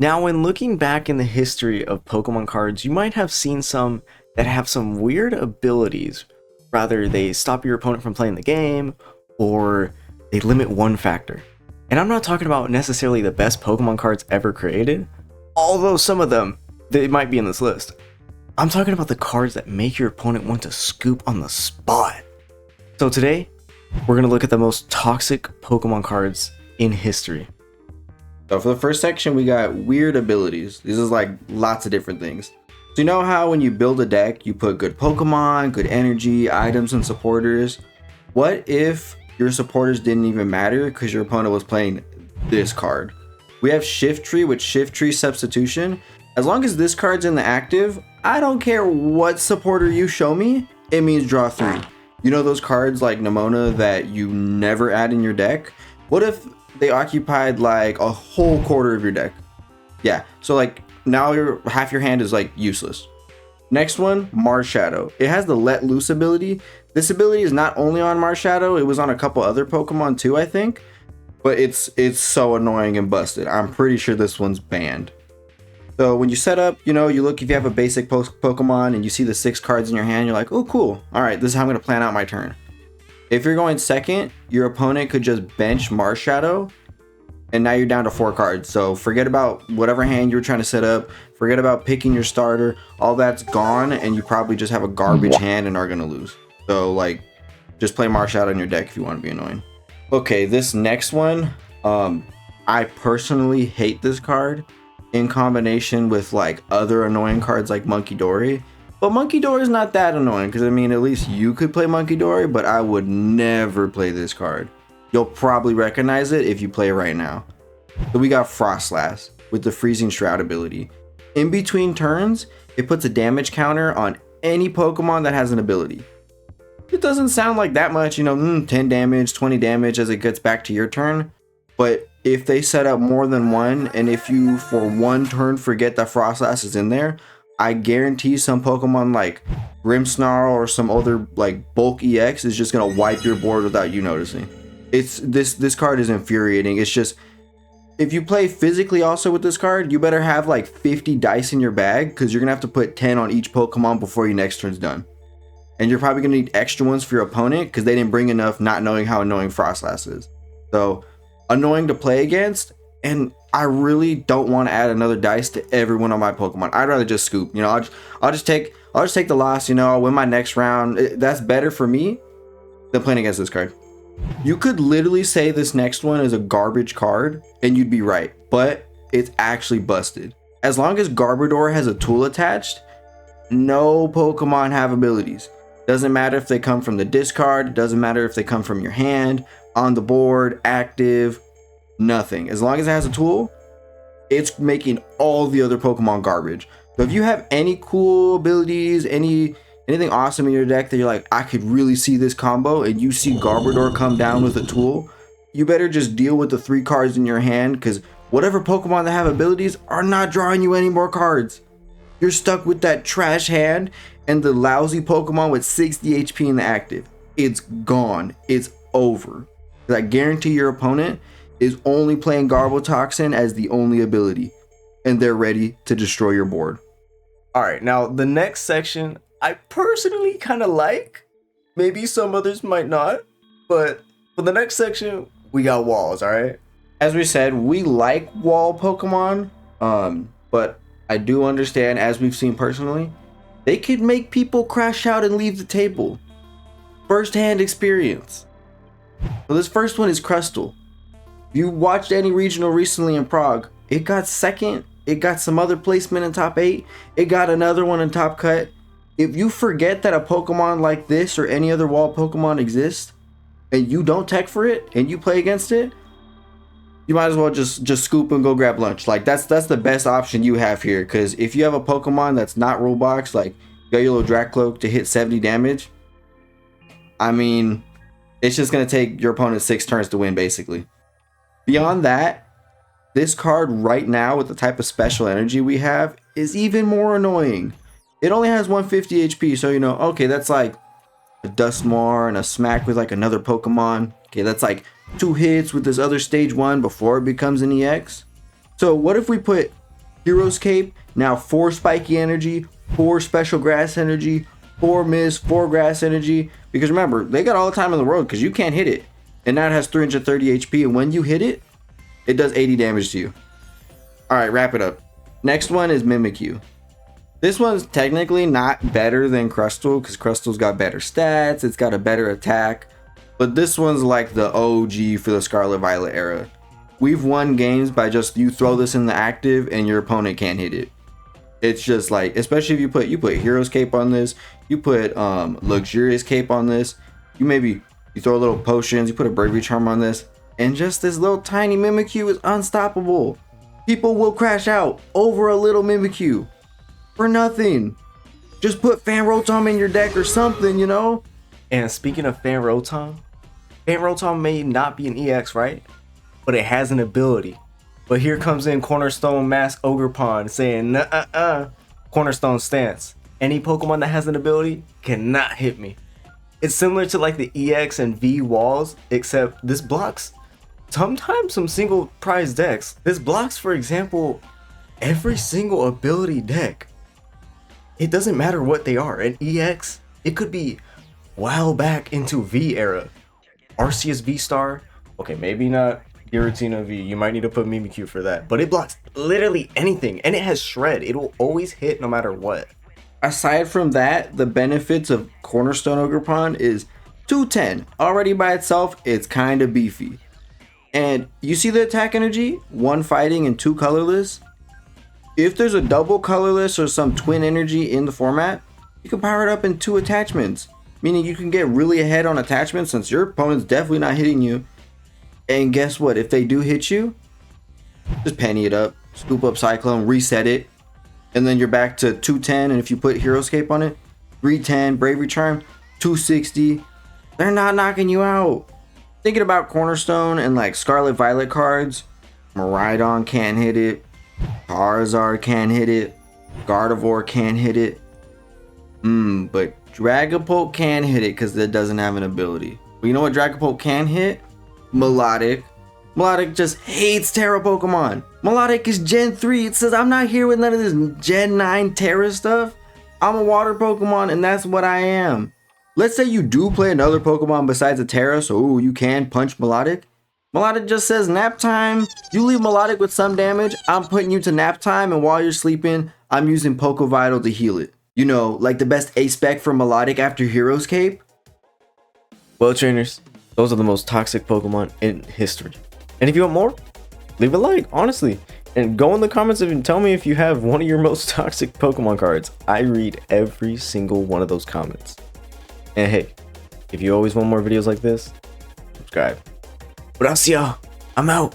Now, when looking back in the history of Pokemon cards, you might have seen some that have some weird abilities. Rather, they stop your opponent from playing the game, or they limit one factor. And I'm not talking about necessarily the best Pokemon cards ever created, although some of them, they might be in this list. I'm talking about the cards that make your opponent want to scoop on the spot. So today, we're going to look at the most toxic Pokemon cards in history. So for the first section, we got weird abilities. This is like lots of different things. So you know how when you build a deck, you put good Pokemon, good energy, items, and supporters? What if your supporters didn't even matter because your opponent was playing this card? We have Shift Tree with Shift Tree Substitution. As long as this card's in the active, I don't care what supporter you show me, it means draw 3. You know those cards like Nemona that you never add in your deck? What if they occupied like a whole quarter of your deck? Yeah, so like now half your hand is like useless. Next one, Marshadow. It has the Let Loose ability. This ability is not only on Marshadow, it was on a couple other Pokemon too, I think. But it's so annoying and busted. I'm pretty sure this one's banned. So when you set up, you look if you have a basic Pokemon and you see the 6 cards in your hand, you're like, oh cool, all right, this is how I'm going to plan out my turn. If you're going second, your opponent could just bench Marshadow, and now you're down to 4 cards. So forget about whatever hand you were trying to set up, forget about picking your starter, all that's gone, and you probably just have a garbage hand and are going to lose. So like, just play Marshadow in your deck if you want to be annoying. Okay, this next one, I personally hate this card in combination with like other annoying cards like Monkey Dory. But Monkey Dory is not that annoying because I mean at least you could play Monkey Dory, but I would never play this card. You'll probably recognize it if you play it right now. So we got Frostlass with the Freezing Shroud ability. In between turns, it puts a damage counter on any Pokemon that has an ability. It doesn't sound like that much, 10 damage, 20 damage as it gets back to your turn. But if they set up more than one, and if you for one turn forget that Frostlass is in there, I guarantee some Pokemon like Grimmsnarl or some other like bulk EX is just gonna wipe your board without you noticing. This card is infuriating. It's just, if you play physically also with this card, you better have like 50 dice in your bag because you're gonna have to put 10 on each Pokemon before your next turn's done. And you're probably gonna need extra ones for your opponent because they didn't bring enough, not knowing how annoying Frostlass is. So annoying to play against, and I really don't want to add another dice to every one of my Pokemon. I'd rather just scoop. I'll just take the loss. I'll win my next round. That's better for me than playing against this card. You could literally say this next one is a garbage card, and you'd be right. But it's actually busted. As long as Garbodor has a tool attached, no Pokemon have abilities. Doesn't matter if they come from the discard. Doesn't matter if they come from your hand, on the board, active, nothing. As long as it has a tool, it's making all the other Pokemon garbage. So if you have any cool abilities, anything awesome in your deck that you're like, I could really see this combo, and you see Garbodor come down with a tool, you better just deal with the 3 cards in your hand, because whatever Pokemon that have abilities are not drawing you any more cards. You're stuck with that trash hand and the lousy Pokemon with 60 HP in the active. It's gone. It's over. I guarantee your opponent is only playing Garbotoxin as the only ability, and they're ready to destroy your board. All right, now the next section I personally kind of like. Maybe some others might not, but for the next section, we got walls, all right? As we said, we like wall Pokemon, but I do understand, as we've seen personally, they could make people crash out and leave the table. First-hand experience. So this first one is Crustle. If you watched any regional recently in Prague, it got second, it got some other placement in top 8, it got another one in top cut. If you forget that a Pokemon like this or any other wall Pokemon exists, and you don't tech for it, and you play against it, you might as well just scoop and go grab lunch. Like that's the best option you have here, because if you have a Pokemon that's not rule box, like you got your little Dracloak to hit 70 damage, I mean, it's just going to take your opponent 6 turns to win, basically. Beyond that, this card right now with the type of special energy we have is even more annoying. It only has 150 HP, so okay, that's like a Duskmore and a smack with like another Pokemon. Okay, that's like 2 hits with this other stage 1 before it becomes an EX. So what if we put Hero's Cape, now 4 spiky energy, 4 special grass energy, 4 mist, 4 grass energy. Because remember, they got all the time in the world because you can't hit it. And now it has 330 HP, and when you hit it, it does 80 damage to you. Alright, wrap it up. Next one is Mimikyu. This one's technically not better than Crustle because Crustle's got better stats, it's got a better attack. But this one's like the OG for the Scarlet Violet era. We've won games by just you throw this in the active and your opponent can't hit it. It's just like, especially if you put Hero's Cape on this, you put Luxurious Cape on this, you throw little potions, you put a Bravery Charm on this, and just this little tiny Mimikyu is unstoppable. People will crash out over a little Mimikyu for nothing. Just put Fan Rotom in your deck or something, you know? And speaking of Fan Rotom may not be an EX, right? But it has an ability. But here comes in Cornerstone Mask Ogerpon saying, Cornerstone stance. Any Pokemon that has an ability cannot hit me. It's similar to like the EX and V walls, except this blocks sometimes some single prize decks. This blocks, for example, every single ability deck. It doesn't matter what they are. An EX, it could be well back into V era. Arceus V-Star, okay, maybe not Giratina V, you might need to put Mimikyu for that, but it blocks literally anything, and it has Shred. It will always hit no matter what. Aside from that, the benefits of Cornerstone Ogerpon is 210. Already by itself, it's kind of beefy. And you see the attack energy? 1 fighting and 2 colorless? If there's a double colorless or some twin energy in the format, you can power it up in 2 attachments. Meaning you can get really ahead on attachments since your opponent's definitely not hitting you. And guess what? If they do hit you, just penny it up, scoop up Cyclone, reset it, and then you're back to 210. And if you put Hero's Cape on it, 310, Bravery Charm, 260. They're not knocking you out. Thinking about Cornerstone and like Scarlet Violet cards, Miraidon can't hit it, Charizard can't hit it, Gardevoir can't hit it. But Dragapult can hit it because it doesn't have an ability. But you know what Dragapult can hit? Melodic. Melodic just hates Terra Pokemon. Melodic is Gen 3. It says I'm not here with none of this Gen 9 Terra stuff. I'm a water Pokemon and that's what I am. Let's say you do play another Pokemon besides a Terra, so you can punch Melodic. Melodic just says nap time. You leave Melodic with some damage, I'm putting you to nap time, and while you're sleeping, I'm using Poke Vital to heal it. You know, like the best A-Spec for Melodic after Hero's Cape. Well, trainers, those are the most toxic Pokemon in history. And if you want more, leave a like, honestly. And go in the comments and tell me if you have one of your most toxic Pokemon cards. I read every single one of those comments. And hey, if you always want more videos like this, subscribe. But I'll see y'all. I'm out.